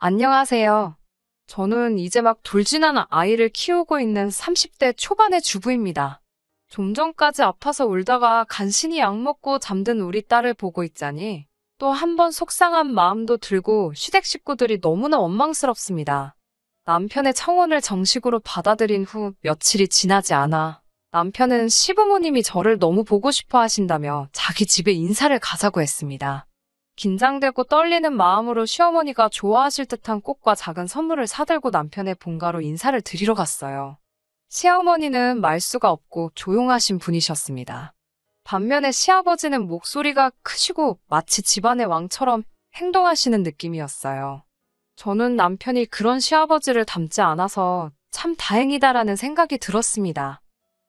안녕하세요. 저는 이제 막 돌진하는 아이를 키우고 있는 30대 초반의 주부입니다. 좀 전까지 아파서 울다가 간신히 약 먹고 잠든 우리 딸을 보고 있자니 또 한 번 속상한 마음도 들고 시댁 식구들이 너무나 원망스럽습니다. 남편의 청혼을 정식으로 받아들인 후 며칠이 지나지 않아 남편은 시부모님이 저를 너무 보고 싶어 하신다며 자기 집에 인사를 가자고 했습니다. 긴장되고 떨리는 마음으로 시어머니가 좋아하실 듯한 꽃과 작은 선물을 사들고 남편의 본가로 인사를 드리러 갔어요. 시어머니는 말수가 없고 조용하신 분이셨습니다. 반면에 시아버지는 목소리가 크시고 마치 집안의 왕처럼 행동하시는 느낌이었어요. 저는 남편이 그런 시아버지를 닮지 않아서 참 다행이다라는 생각이 들었습니다.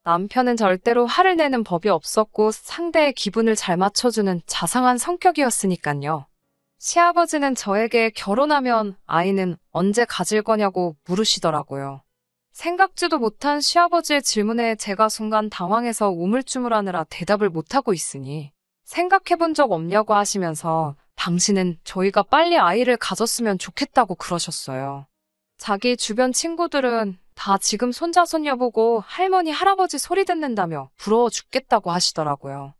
남편은 절대로 화를 내는 법이 없었고 상대의 기분을 잘 맞춰주는 자상한 성격이었으니까요. 시아버지는 저에게 결혼하면 아이는 언제 가질 거냐고 물으시더라고요. 생각지도 못한 시아버지의 질문에 제가 순간 당황해서 우물쭈물하느라 대답을 못하고 있으니 생각해본 적 없냐고 하시면서 당신은 저희가 빨리 아이를 가졌으면 좋겠다고 그러셨어요. 자기 주변 친구들은 다 지금 손자 손녀 보고 할머니 할아버지 소리 듣는다며 부러워 죽겠다고 하시더라고요.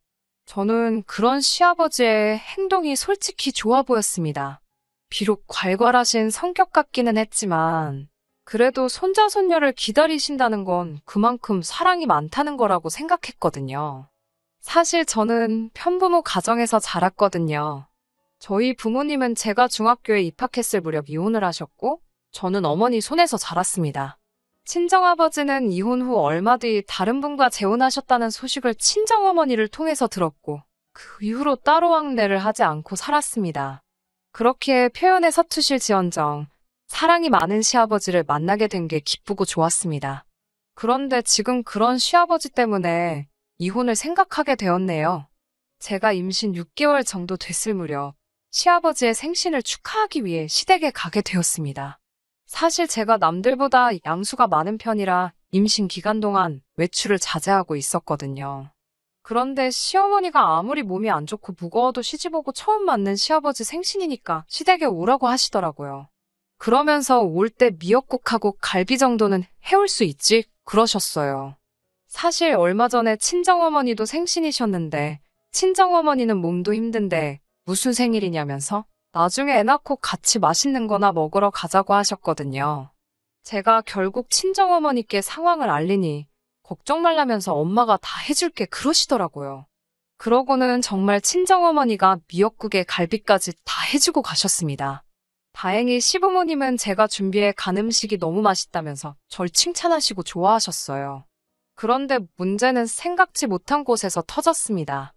저는 그런 시아버지의 행동이 솔직히 좋아 보였습니다. 비록 괄괄하신 성격 같기는 했지만 그래도 손자 손녀를 기다리신다는 건 그만큼 사랑이 많다는 거라고 생각했거든요. 사실 저는 편부모 가정에서 자랐거든요. 저희 부모님은 제가 중학교에 입학했을 무렵 이혼을 하셨고 저는 어머니 손에서 자랐습니다. 친정아버지는 이혼 후 얼마 뒤 다른 분과 재혼하셨다는 소식을 친정어머니를 통해서 들었고 그 이후로 따로 왕래를 하지 않고 살았습니다. 그렇게 표현에 서투실지언정 사랑이 많은 시아버지를 만나게 된 게 기쁘고 좋았습니다. 그런데 지금 그런 시아버지 때문에 이혼을 생각하게 되었네요. 제가 임신 6개월 정도 됐을 무렵 시아버지의 생신을 축하하기 위해 시댁에 가게 되었습니다. 사실 제가 남들보다 양수가 많은 편이라 임신 기간 동안 외출을 자제하고 있었거든요. 그런데 시어머니가 아무리 몸이 안 좋고 무거워도 시집 오고 처음 맞는 시아버지 생신이니까 시댁에 오라고 하시더라고요. 그러면서 올 때 미역국하고 갈비 정도는 해올 수 있지? 그러셨어요. 사실 얼마 전에 친정어머니도 생신이셨는데 친정어머니는 몸도 힘든데 무슨 생일이냐면서 나중에 애 낳고 같이 맛있는 거나 먹으러 가자고 하셨거든요. 제가 결국 친정어머니께 상황을 알리니 걱정 말라면서 엄마가 다 해줄게 그러시더라고요. 그러고는 정말 친정어머니가 미역국에 갈비까지 다 해주고 가셨습니다. 다행히 시부모님은 제가 준비해 간 음식이 너무 맛있다면서 절 칭찬하시고 좋아하셨어요. 그런데 문제는 생각지 못한 곳에서 터졌습니다.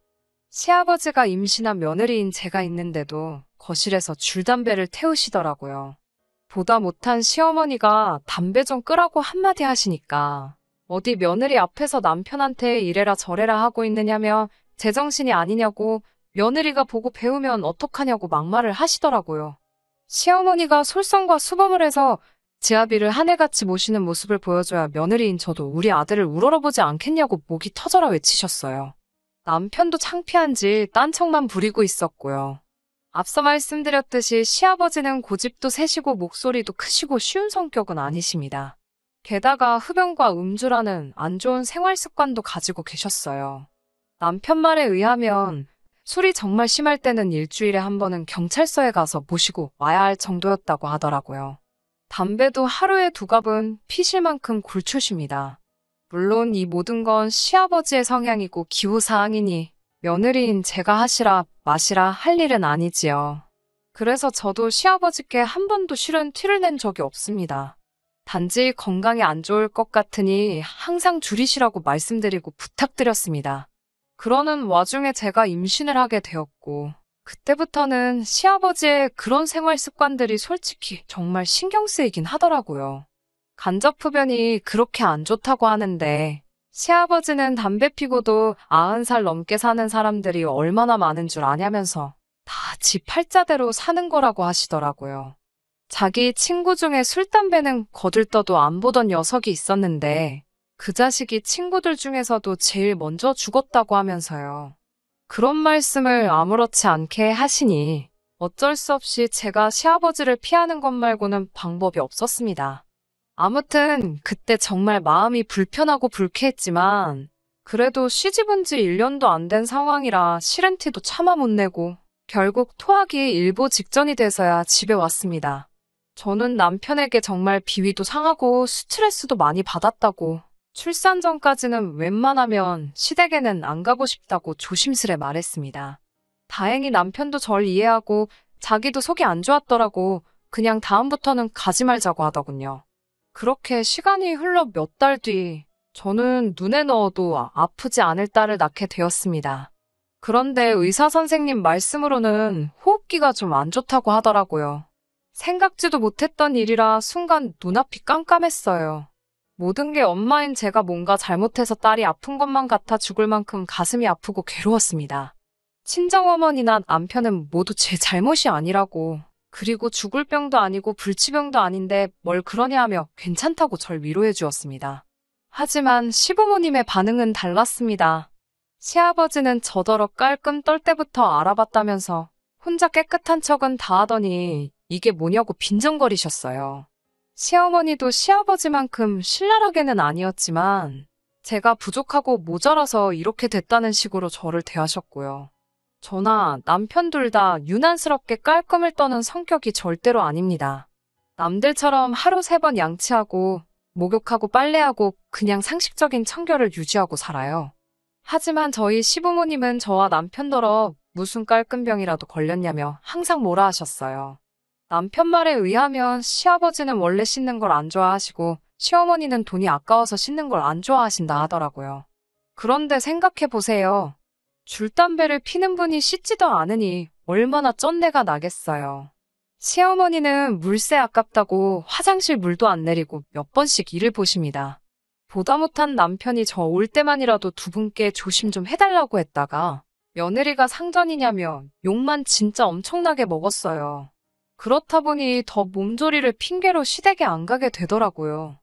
시아버지가 임신한 며느리인 제가 있는데도 거실에서 줄담배를 태우시더라고요. 보다 못한 시어머니가 담배 좀 끄라고 한마디 하시니까 어디 며느리 앞에서 남편한테 이래라 저래라 하고 있느냐며 제정신이 아니냐고 며느리가 보고 배우면 어떡하냐고 막말을 하시더라고요. 시어머니가 솔선과 수범을 해서 지아비를 하늘같이 모시는 모습을 보여줘야 며느리인 저도 우리 아들을 우러러보지 않겠냐고 목이 터져라 외치셨어요. 남편도 창피한지 딴청만 부리고 있었고요. 앞서 말씀드렸듯이 시아버지는 고집도 세시고 목소리도 크시고 쉬운 성격은 아니십니다. 게다가 흡연과 음주라는 안 좋은 생활 습관도 가지고 계셨어요. 남편 말에 의하면 술이 정말 심할 때는 일주일에 한 번은 경찰서에 가서 모시고 와야 할 정도였다고 하더라고요. 담배도 하루에 2갑은 피실 만큼 굴초십니다. 물론 이 모든 건 시아버지의 성향이고 기호사항이니 며느리인 제가 하시라 마시라 할 일은 아니지요. 그래서 저도 시아버지께 한 번도 실은 티를 낸 적이 없습니다. 단지 건강에 안 좋을 것 같으니 항상 줄이시라고 말씀드리고 부탁드렸습니다. 그러는 와중에 제가 임신을 하게 되었고 그때부터는 시아버지의 그런 생활 습관들이 솔직히 정말 신경 쓰이긴 하더라고요. 간접흡연이 그렇게 안 좋다고 하는데 시아버지는 담배 피고도 90살 넘게 사는 사람들이 얼마나 많은 줄 아냐면서 다 지 팔자대로 사는 거라고 하시더라고요. 자기 친구 중에 술, 담배는 거들떠도 안 보던 녀석이 있었는데 그 자식이 친구들 중에서도 제일 먼저 죽었다고 하면서요. 그런 말씀을 아무렇지 않게 하시니 어쩔 수 없이 제가 시아버지를 피하는 것 말고는 방법이 없었습니다. 아무튼 그때 정말 마음이 불편하고 불쾌했지만 그래도 시집온 지 1년도 안 된 상황이라 싫은 티도 차마 못 내고 결국 토하기 일보 직전이 돼서야 집에 왔습니다. 저는 남편에게 정말 비위도 상하고 스트레스도 많이 받았다고 출산 전까지는 웬만하면 시댁에는 안 가고 싶다고 조심스레 말했습니다. 다행히 남편도 절 이해하고 자기도 속이 안 좋았더라고 그냥 다음부터는 가지 말자고 하더군요. 그렇게 시간이 흘러 몇 달 뒤 저는 눈에 넣어도 아프지 않을 딸을 낳게 되었습니다. 그런데 의사 선생님 말씀으로는 호흡기가 좀 안 좋다고 하더라고요. 생각지도 못했던 일이라 순간 눈앞이 깜깜했어요. 모든 게 엄마인 제가 뭔가 잘못해서 딸이 아픈 것만 같아 죽을 만큼 가슴이 아프고 괴로웠습니다. 친정어머니나 남편은 모두 제 잘못이 아니라고 그리고 죽을 병도 아니고 불치병도 아닌데 뭘 그러냐 하며 괜찮다고 절 위로해 주었습니다. 하지만 시부모님의 반응은 달랐습니다. 시아버지는 저더러 깔끔 떨 때부터 알아봤다면서 혼자 깨끗한 척은 다 하더니 이게 뭐냐고 빈정거리셨어요. 시어머니도 시아버지만큼 신랄하게는 아니었지만 제가 부족하고 모자라서 이렇게 됐다는 식으로 저를 대하셨고요. 저나 남편 둘 다 유난스럽게 깔끔을 떠는 성격이 절대로 아닙니다. 남들처럼 하루 3번 양치하고 목욕하고 빨래하고 그냥 상식적인 청결을 유지하고 살아요. 하지만 저희 시부모님은 저와 남편더러 무슨 깔끔병이라도 걸렸냐며 항상 뭐라 하셨어요. 남편 말에 의하면 시아버지는 원래 씻는 걸 안 좋아하시고 시어머니는 돈이 아까워서 씻는 걸 안 좋아하신다 하더라고요. 그런데 생각해 보세요. 줄담배를 피는 분이 씻지도 않으니 얼마나 쩐내가 나겠어요. 시어머니는 물세 아깝다고 화장실 물도 안 내리고 몇 번씩 일을 보십니다. 보다 못한 남편이 저 올 때만이라도 두 분께 조심 좀 해달라고 했다가 며느리가 상전이냐며 욕만 진짜 엄청나게 먹었어요. 그렇다 보니 더 몸조리를 핑계로 시댁에 안 가게 되더라고요.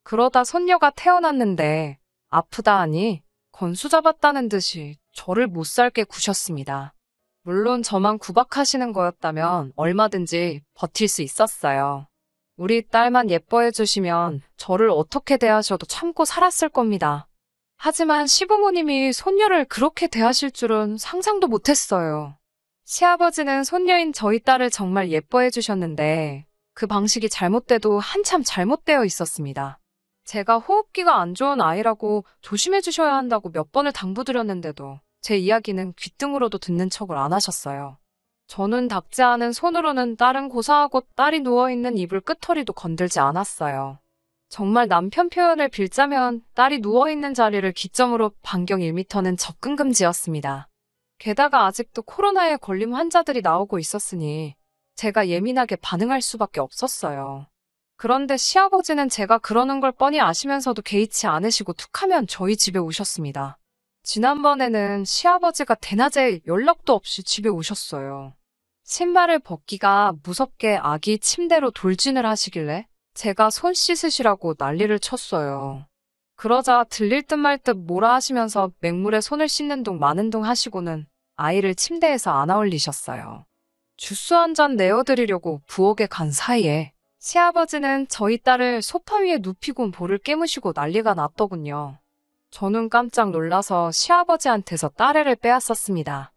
그러다 손녀가 태어났는데 아프다 하니 건수 잡았다는 듯이 저를 못 살게 구셨습니다. 물론 저만 구박하시는 거였다면 얼마든지 버틸 수 있었어요. 우리 딸만 예뻐해 주시면 저를 어떻게 대하셔도 참고 살았을 겁니다. 하지만 시부모님이 손녀를 그렇게 대하실 줄은 상상도 못했어요. 시아버지는 손녀인 저희 딸을 정말 예뻐해 주셨는데 그 방식이 잘못돼도 한참 잘못되어 있었습니다. 제가 호흡기가 안 좋은 아이라고 조심해 주셔야 한다고 몇 번을 당부드렸는데도 제 이야기는 귓등으로도 듣는 척을 안 하셨어요. 저는 닿지 않은 손으로는 딸은 고사하고 딸이 누워있는 이불 끄터리도 건들지 않았어요. 정말 남편 표현을 빌자면 딸이 누워있는 자리를 기점으로 반경 1m는 접근 금지였습니다. 게다가 아직도 코로나에 걸린 환자들이 나오고 있었으니 제가 예민하게 반응할 수밖에 없었어요. 그런데 시아버지는 제가 그러는 걸 뻔히 아시면서도 개의치 않으시고 툭하면 저희 집에 오셨습니다. 지난번에는 시아버지가 대낮에 연락도 없이 집에 오셨어요. 신발을 벗기가 무섭게 아기 침대로 돌진을 하시길래 제가 손 씻으시라고 난리를 쳤어요. 그러자 들릴 듯 말 듯 뭐라 하시면서 맹물에 손을 씻는 둥 마는 둥 하시고는 아이를 침대에서 안아 올리셨어요. 주스 한 잔 내어드리려고 부엌에 간 사이에 시아버지는 저희 딸을 소파 위에 눕히곤 볼을 깨무시고 난리가 났더군요. 저는 깜짝 놀라서 시아버지한테서 딸애를 빼앗았습니다.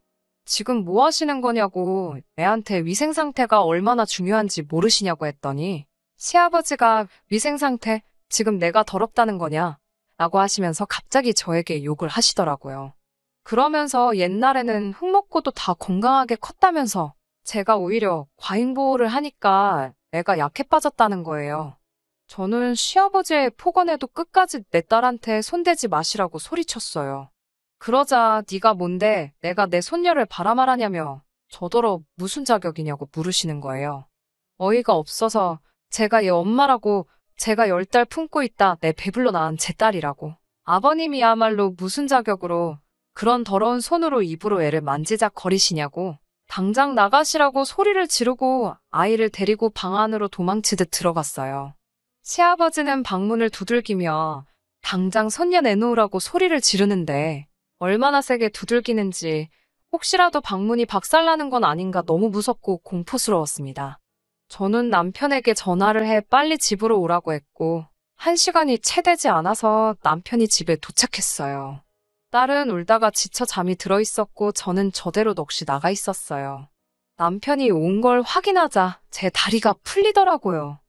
지금 뭐 하시는 거냐고 애한테 위생 상태가 얼마나 중요한지 모르시냐고 했더니 시아버지가 위생 상태? 지금 내가 더럽다는 거냐? 라고 하시면서 갑자기 저에게 욕을 하시더라고요. 그러면서 옛날에는 흙 먹고도 다 건강하게 컸다면서 제가 오히려 과잉 보호를 하니까 애가 약해 빠졌다는 거예요. 저는 시아버지의 폭언에도 끝까지 내 딸한테 손대지 마시라고 소리쳤어요. 그러자 네가 뭔데 내가 내 손녀를 바라말하냐며 저더러 무슨 자격이냐고 물으시는 거예요. 어이가 없어서 제가 얘 엄마라고 제가 10달 품고 있다 내 배불러 낳은 제 딸이라고. 아버님이야말로 무슨 자격으로 그런 더러운 손으로 입으로 애를 만지작거리시냐고. 당장 나가시라고 소리를 지르고 아이를 데리고 방 안으로 도망치듯 들어갔어요. 시아버지는 방문을 두들기며 당장 손녀 내놓으라고 소리를 지르는데 얼마나 세게 두들기는지 혹시라도 방문이 박살나는 건 아닌가 너무 무섭고 공포스러웠습니다. 저는 남편에게 전화를 해 빨리 집으로 오라고 했고, 1시간이 채 되지 않아서 남편이 집에 도착했어요. 딸은 울다가 지쳐 잠이 들어 있었고 저는 저대로 넋이 나가 있었어요. 남편이 온 걸 확인하자 제 다리가 풀리더라고요.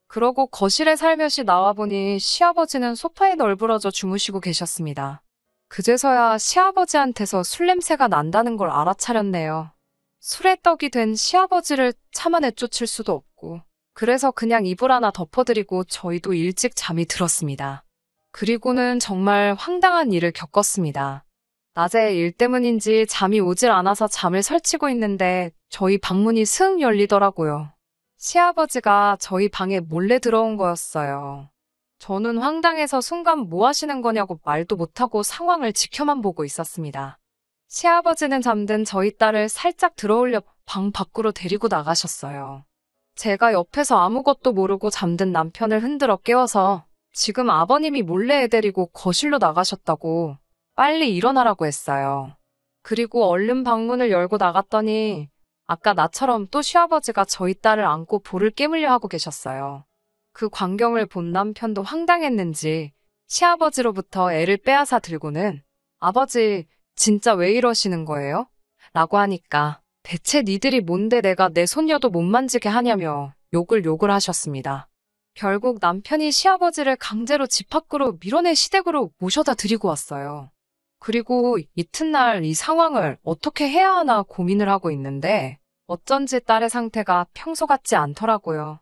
그러고 거실에 살며시 나와보니 시아버지는 소파에 널브러져 주무시고 계셨습니다. 그제서야 시아버지한테서 술 냄새가 난다는 걸 알아차렸네요. 술에 떡이 된 시아버지를 차마 내쫓을 수도 없고, 그래서 그냥 이불 하나 덮어드리고 저희도 일찍 잠이 들었습니다. 그리고는 정말 황당한 일을 겪었습니다. 낮에 일 때문인지 잠이 오질 않아서 잠을 설치고 있는데 저희 방문이 스흥 열리더라고요. 시아버지가 저희 방에 몰래 들어온 거였어요. 저는 황당해서 순간 뭐 하시는 거냐고 말도 못하고 상황을 지켜만 보고 있었습니다. 시아버지는 잠든 저희 딸을 살짝 들어올려 방 밖으로 데리고 나가셨어요. 제가 옆에서 아무것도 모르고 잠든 남편을 흔들어 깨워서 지금 아버님이 몰래 애 데리고 거실로 나가셨다고 빨리 일어나라고 했어요. 그리고 얼른 방문을 열고 나갔더니 아까 나처럼 또 시아버지가 저희 딸을 안고 볼을 깨물려 하고 계셨어요. 그 광경을 본 남편도 황당했는지 시아버지로부터 애를 빼앗아 들고는 아버지 진짜 왜 이러시는 거예요? 라고 하니까 대체 니들이 뭔데 내가 내 손녀도 못 만지게 하냐며 욕을 하셨습니다. 결국 남편이 시아버지를 강제로 집 밖으로 밀어내 시댁으로 모셔다 드리고 왔어요. 그리고 이튿날 이 상황을 어떻게 해야 하나 고민을 하고 있는데 어쩐지 딸의 상태가 평소 같지 않더라고요.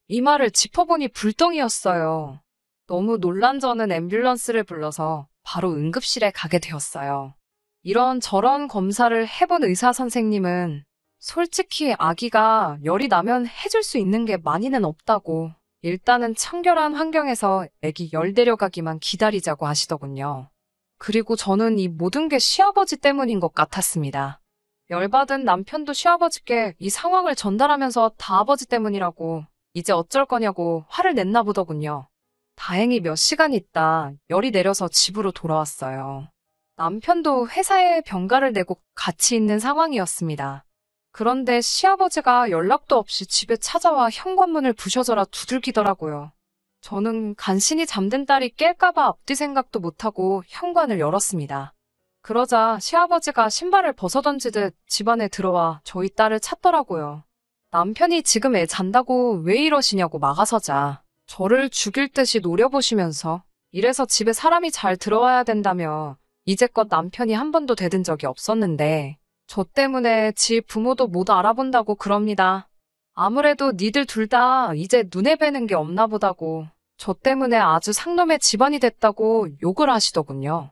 이 말을 짚어보니 불똥이었어요. 너무 놀란 저는 앰뷸런스를 불러서 바로 응급실에 가게 되었어요. 이런저런 검사를 해본 의사 선생님은 솔직히 아기가 열이 나면 해줄 수 있는 게 많이는 없다고 일단은 청결한 환경에서 아기 열 데려가기만 기다리자고 하시더군요. 그리고 저는 이 모든 게 시아버지 때문인 것 같았습니다. 열받은 남편도 시아버지께 이 상황을 전달하면서 다 아버지 때문이라고 이제 어쩔 거냐고 화를 냈나 보더군요. 다행히 몇 시간 있다 열이 내려서 집으로 돌아왔어요. 남편도 회사에 병가를 내고 같이 있는 상황이었습니다. 그런데 시아버지가 연락도 없이 집에 찾아와 현관문을 부셔져라 두들기더라고요. 저는 간신히 잠든 딸이 깰까봐 앞뒤 생각도 못하고 현관을 열었습니다. 그러자 시아버지가 신발을 벗어던지듯 집안에 들어와 저희 딸을 찾더라고요. 남편이 지금 애 잔다고 왜 이러시냐고 막아서자 저를 죽일 듯이 노려보시면서 이래서 집에 사람이 잘 들어와야 된다며 이제껏 남편이 한 번도 대든 적이 없었는데 저 때문에 지 부모도 못 알아본다고 그럽니다. 아무래도 니들 둘 다 이제 눈에 뵈는 게 없나 보다고 저 때문에 아주 상놈의 집안이 됐다고 욕을 하시더군요.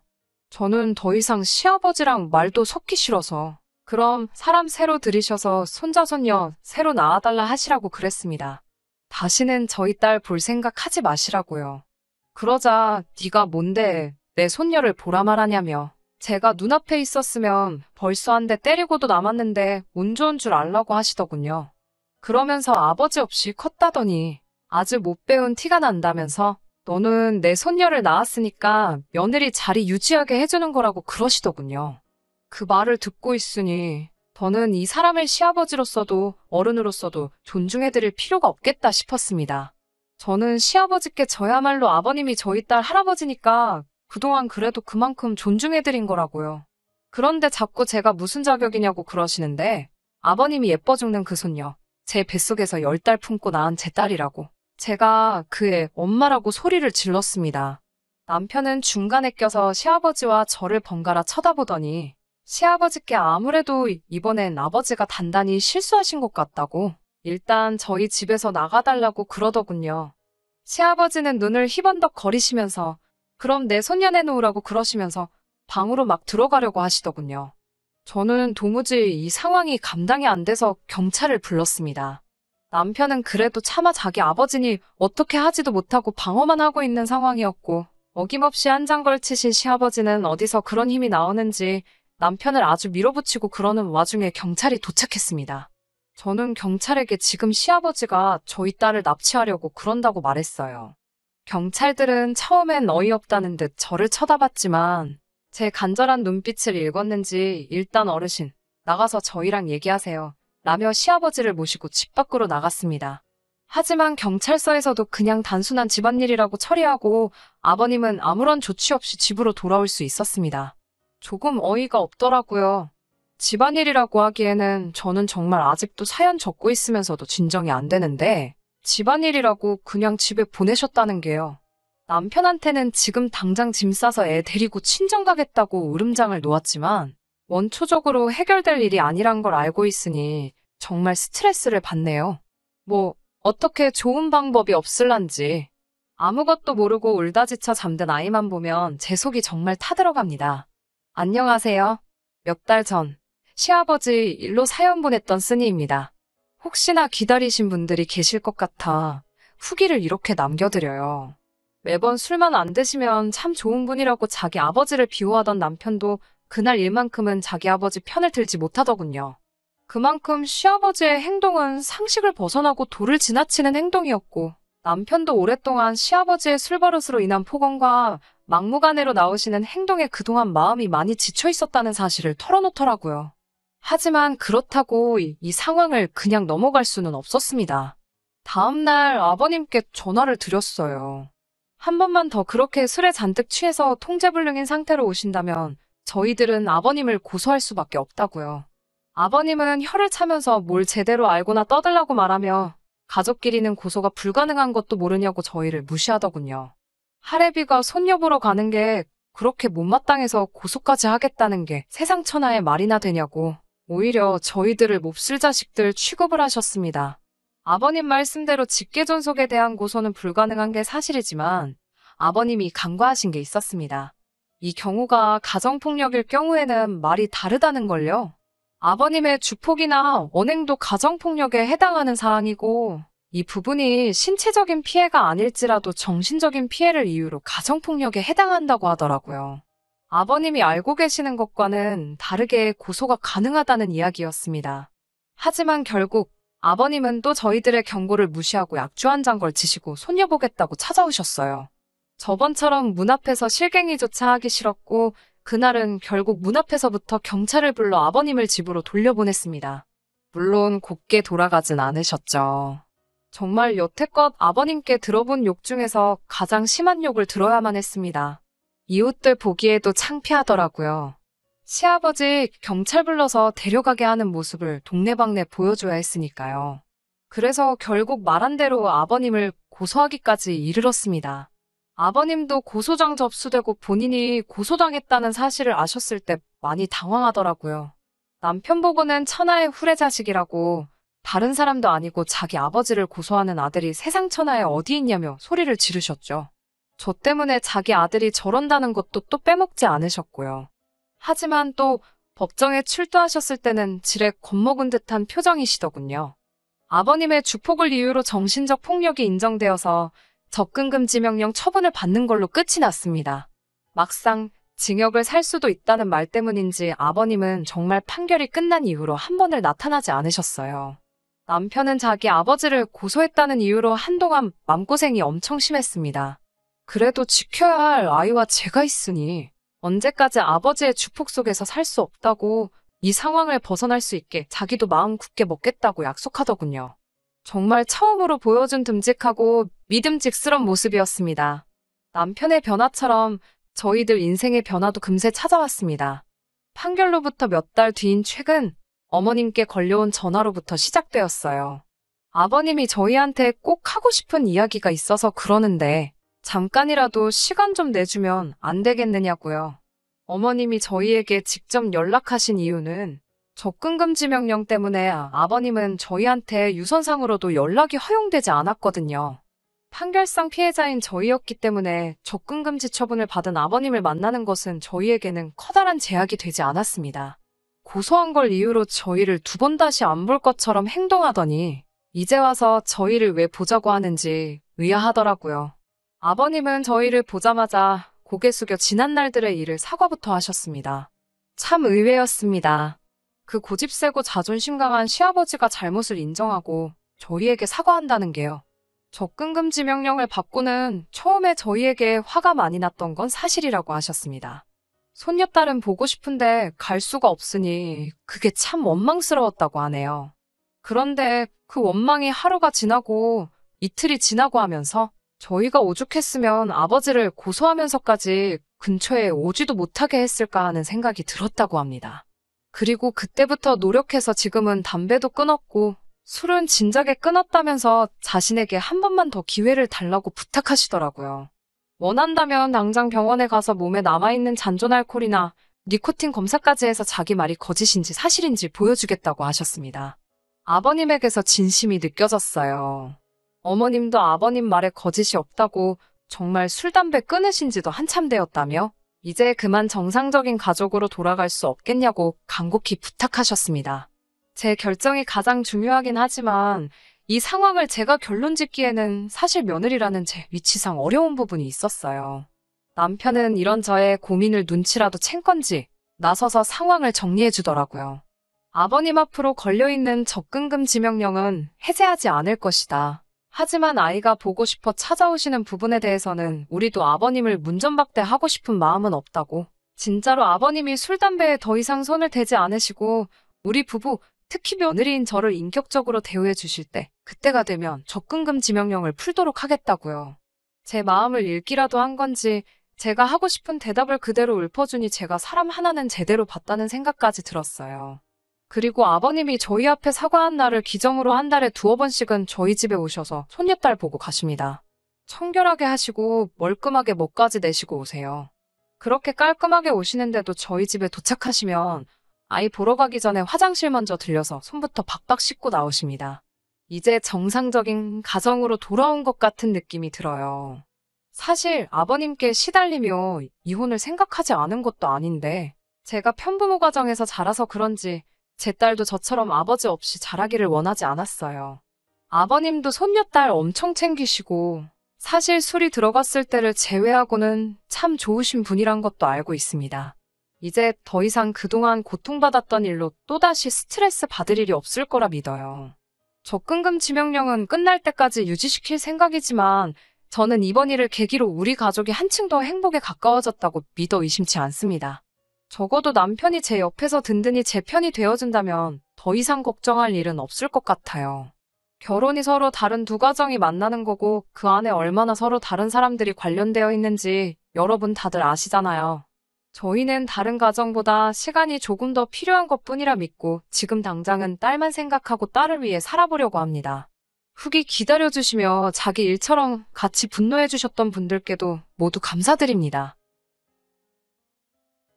저는 더 이상 시아버지랑 말도 섞기 싫어서 그럼 사람 새로 들이셔서 손자 손녀 새로 낳아달라 하시라고 그랬습니다. 다시는 저희 딸 볼 생각 하지 마시라고요. 그러자 네가 뭔데 내 손녀를 보라 말하냐며 제가 눈앞에 있었으면 벌써 한 대 때리고도 남았는데 운 좋은 줄 알라고 하시더군요. 그러면서 아버지 없이 컸다더니 아주 못 배운 티가 난다면서 너는 내 손녀를 낳았으니까 며느리 자리 유지하게 해주는 거라고 그러시더군요. 그 말을 듣고 있으니 저는 이 사람을 시아버지로서도 어른으로서도 존중해드릴 필요가 없겠다 싶었습니다. 저는 시아버지께 저야말로 아버님이 저희 딸 할아버지니까 그동안 그래도 그만큼 존중해드린 거라고요. 그런데 자꾸 제가 무슨 자격이냐고 그러시는데 아버님이 예뻐 죽는 그 손녀, 제 뱃속에서 10달 품고 낳은 제 딸이라고. 제가 그의 엄마라고 소리를 질렀습니다. 남편은 중간에 껴서 시아버지와 저를 번갈아 쳐다보더니 시아버지께 아무래도 이번엔 아버지가 단단히 실수하신 것 같다고 일단 저희 집에서 나가달라고 그러더군요. 시아버지는 눈을 희번덕 거리시면서 그럼 내 손녀 내놓으라고 그러시면서 방으로 막 들어가려고 하시더군요. 저는 도무지 이 상황이 감당이 안 돼서 경찰을 불렀습니다. 남편은 그래도 차마 자기 아버지니 어떻게 하지도 못하고 방어만 하고 있는 상황이었고 어김없이 한 장 걸치신 시아버지는 어디서 그런 힘이 나오는지 남편을 아주 밀어붙이고 그러는 와중에 경찰이 도착했습니다. 저는 경찰에게 지금 시아버지가 저희 딸을 납치하려고 그런다고 말했어요. 경찰들은 처음엔 어이없다는 듯 저를 쳐다봤지만 제 간절한 눈빛을 읽었는지 일단 어르신, 나가서 저희랑 얘기하세요. 라며 시아버지를 모시고 집 밖으로 나갔습니다. 하지만 경찰서에서도 그냥 단순한 집안일이라고 처리하고 아버님은 아무런 조치 없이 집으로 돌아올 수 있었습니다. 조금 어이가 없더라고요. 집안일이라고 하기에는 저는 정말 아직도 사연 적고 있으면서도 진정이 안 되는데 집안일이라고 그냥 집에 보내셨다는 게요. 남편한테는 지금 당장 짐 싸서 애 데리고 친정 가겠다고 으름장을 놓았지만 원초적으로 해결될 일이 아니란 걸 알고 있으니 정말 스트레스를 받네요. 뭐 어떻게 좋은 방법이 없을란지. 아무것도 모르고 울다 지쳐 잠든 아이만 보면 제 속이 정말 타들어갑니다. 안녕하세요. 몇 달 전 시아버지 일로 사연 보냈던 쓰니입니다. 혹시나 기다리신 분들이 계실 것 같아 후기를 이렇게 남겨드려요. 매번 술만 안 드시면 참 좋은 분이라고 자기 아버지를 비호하던 남편도 그날 일만큼은 자기 아버지 편을 들지 못하더군요. 그만큼 시아버지의 행동은 상식을 벗어나고 도를 지나치는 행동이었고 남편도 오랫동안 시아버지의 술버릇으로 인한 폭언과 막무가내로 나오시는 행동에 그동안 마음이 많이 지쳐 있었다는 사실을 털어놓더라고요. 하지만 그렇다고 이 상황을 그냥 넘어갈 수는 없었습니다. 다음날 아버님께 전화를 드렸어요. 한 번만 더 그렇게 술에 잔뜩 취해서 통제불능인 상태로 오신다면 저희들은 아버님을 고소할 수밖에 없다고요. 아버님은 혀를 차면서 뭘 제대로 알고나 떠들라고 말하며 가족끼리는 고소가 불가능한 것도 모르냐고 저희를 무시하더군요. 할애비가 손녀 보러 가는 게 그렇게 못마땅해서 고소까지 하겠다는 게 세상 천하의 말이나 되냐고 오히려 저희들을 몹쓸 자식들 취급을 하셨습니다. 아버님 말씀대로 직계존속에 대한 고소는 불가능한 게 사실이지만 아버님이 간과하신 게 있었습니다. 이 경우가 가정폭력일 경우에는 말이 다르다는 걸요. 아버님의 주폭이나 언행도 가정폭력에 해당하는 사안이고 이 부분이 신체적인 피해가 아닐지라도 정신적인 피해를 이유로 가정폭력에 해당한다고 하더라고요. 아버님이 알고 계시는 것과는 다르게 고소가 가능하다는 이야기였습니다. 하지만 결국 아버님은 또 저희들의 경고를 무시하고 약주 한 잔 걸치시고 손녀 보겠다고 찾아오셨어요. 저번처럼 문 앞에서 실갱이조차 하기 싫었고 그날은 결국 문 앞에서부터 경찰을 불러 아버님을 집으로 돌려보냈습니다. 물론 곱게 돌아가진 않으셨죠. 정말 여태껏 아버님께 들어본 욕 중에서 가장 심한 욕을 들어야만 했습니다. 이웃들 보기에도 창피하더라고요. 시아버지 경찰 불러서 데려가게 하는 모습을 동네방네 보여줘야 했으니까요. 그래서 결국 말한 대로 아버님을 고소하기까지 이르렀습니다. 아버님도 고소장 접수되고 본인이 고소당했다는 사실을 아셨을 때 많이 당황하더라고요. 남편 보고는 천하의 후레자식이라고 다른 사람도 아니고 자기 아버지를 고소하는 아들이 세상 천하에 어디 있냐며 소리를 지르셨죠. 저 때문에 자기 아들이 저런다는 것도 또 빼먹지 않으셨고요. 하지만 또 법정에 출두하셨을 때는 지레 겁먹은 듯한 표정이시더군요. 아버님의 주폭을 이유로 정신적 폭력이 인정되어서 접근금지 명령 처분을 받는 걸로 끝이 났습니다. 막상 징역을 살 수도 있다는 말 때문인지 아버님은 정말 판결이 끝난 이후로 한 번을 나타나지 않으셨어요. 남편은 자기 아버지를 고소했다는 이유로 한동안 맘고생이 엄청 심했습니다. 그래도 지켜야 할 아이와 제가 있으니 언제까지 아버지의 주폭 속에서 살 수 없다고 이 상황을 벗어날 수 있게 자기도 마음 굳게 먹겠다고 약속하더군요. 정말 처음으로 보여준 듬직하고 믿음직스러운 모습이었습니다. 남편의 변화처럼 저희들 인생의 변화도 금세 찾아왔습니다. 판결로부터 몇 달 뒤인 최근 어머님께 걸려온 전화로부터 시작되었어요. 아버님이 저희한테 꼭 하고 싶은 이야기가 있어서 그러는데 잠깐이라도 시간 좀 내주면 안 되겠느냐고요. 어머님이 저희에게 직접 연락하신 이유는 접근금지 명령 때문에 아버님은 저희한테 유선상으로도 연락이 허용되지 않았거든요. 판결상 피해자인 저희였기 때문에 접근금지 처분을 받은 아버님을 만나는 것은 저희에게는 커다란 제약이 되지 않았습니다. 고소한 걸 이유로 저희를 두 번 다시 안 볼 것처럼 행동하더니 이제 와서 저희를 왜 보자고 하는지 의아하더라고요. 아버님은 저희를 보자마자 고개 숙여 지난 날들의 일을 사과부터 하셨습니다. 참 의외였습니다. 그 고집세고 자존심 강한 시아버지가 잘못을 인정하고 저희에게 사과한다는 게요. 접근금지 명령을 받고는 처음에 저희에게 화가 많이 났던 건 사실이라고 하셨습니다. 손녀딸은 보고 싶은데 갈 수가 없으니 그게 참 원망스러웠다고 하네요. 그런데 그 원망이 하루가 지나고 이틀이 지나고 하면서 저희가 오죽했으면 아버지를 고소하면서까지 근처에 오지도 못하게 했을까 하는 생각이 들었다고 합니다. 그리고 그때부터 노력해서 지금은 담배도 끊었고 술은 진작에 끊었다면서 자신에게 한 번만 더 기회를 달라고 부탁하시더라고요. 원한다면 당장 병원에 가서 몸에 남아있는 잔존 알코올이나 니코틴 검사까지 해서 자기 말이 거짓인지 사실인지 보여주겠다고 하셨습니다. 아버님에게서 진심이 느껴졌어요. 어머님도 아버님 말에 거짓이 없다고 정말 술, 담배 끊으신 지도 한참 되었다며 이제 그만 정상적인 가족으로 돌아갈 수 없겠냐고 간곡히 부탁하셨습니다. 제 결정이 가장 중요하긴 하지만 이 상황을 제가 결론 짓기에는 사실 며느리라는 제 위치상 어려운 부분이 있었어요. 남편은 이런 저의 고민을 눈치라도 챈 건지 나서서 상황을 정리해 주더라고요. 아버님 앞으로 걸려있는 접근금지 명령은 해제하지 않을 것이다. 하지만 아이가 보고 싶어 찾아오시는 부분에 대해서는 우리도 아버님을 문전박대하고 싶은 마음은 없다고. 진짜로 아버님이 술, 담배에 더 이상 손을 대지 않으시고 우리 부부, 특히 며느리인 저를 인격적으로 대우해 주실 때 그때가 되면 접근금지 명령을 풀도록 하겠다고요. 제 마음을 읽기라도 한 건지 제가 하고 싶은 대답을 그대로 읊어주니 제가 사람 하나는 제대로 봤다는 생각까지 들었어요. 그리고 아버님이 저희 앞에 사과한 날을 기점으로 한 달에 2-3번씩은 저희 집에 오셔서 손녀딸 보고 가십니다. 청결하게 하시고 멀끔하게 뭐까지 내시고 오세요. 그렇게 깔끔하게 오시는데도 저희 집에 도착하시면 아이 보러 가기 전에 화장실 먼저 들려서 손부터 박박 씻고 나오십니다. 이제 정상적인 가정으로 돌아온 것 같은 느낌이 들어요. 사실 아버님께 시달리며 이혼을 생각하지 않은 것도 아닌데 제가 편부모 가정에서 자라서 그런지 제 딸도 저처럼 아버지 없이 자라기를 원하지 않았어요. 아버님도 손녀딸 엄청 챙기시고 사실 술이 들어갔을 때를 제외하고는 참 좋으신 분이란 것도 알고 있습니다. 이제 더 이상 그동안 고통받았던 일로 또다시 스트레스 받을 일이 없을 거라 믿어요. 접근금지 명령은 끝날 때까지 유지시킬 생각이지만 저는 이번 일을 계기로 우리 가족이 한층 더 행복에 가까워졌다고 믿어 의심치 않습니다. 적어도 남편이 제 옆에서 든든히 제 편이 되어준다면 더 이상 걱정할 일은 없을 것 같아요. 결혼이 서로 다른 두 가정이 만나는 거고 그 안에 얼마나 서로 다른 사람들이 관련되어 있는지 여러분 다들 아시잖아요. 저희는 다른 가정보다 시간이 조금 더 필요한 것뿐이라 믿고 지금 당장은 딸만 생각하고 딸을 위해 살아보려고 합니다. 후기 기다려주시며 자기 일처럼 같이 분노해주셨던 분들께도 모두 감사드립니다.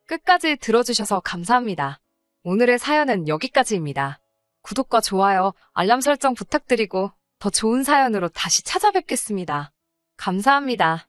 끝까지 들어주셔서 감사합니다. 오늘의 사연은 여기까지입니다. 구독과 좋아요, 알람 설정 부탁드리고 더 좋은 사연으로 다시 찾아뵙겠습니다. 감사합니다.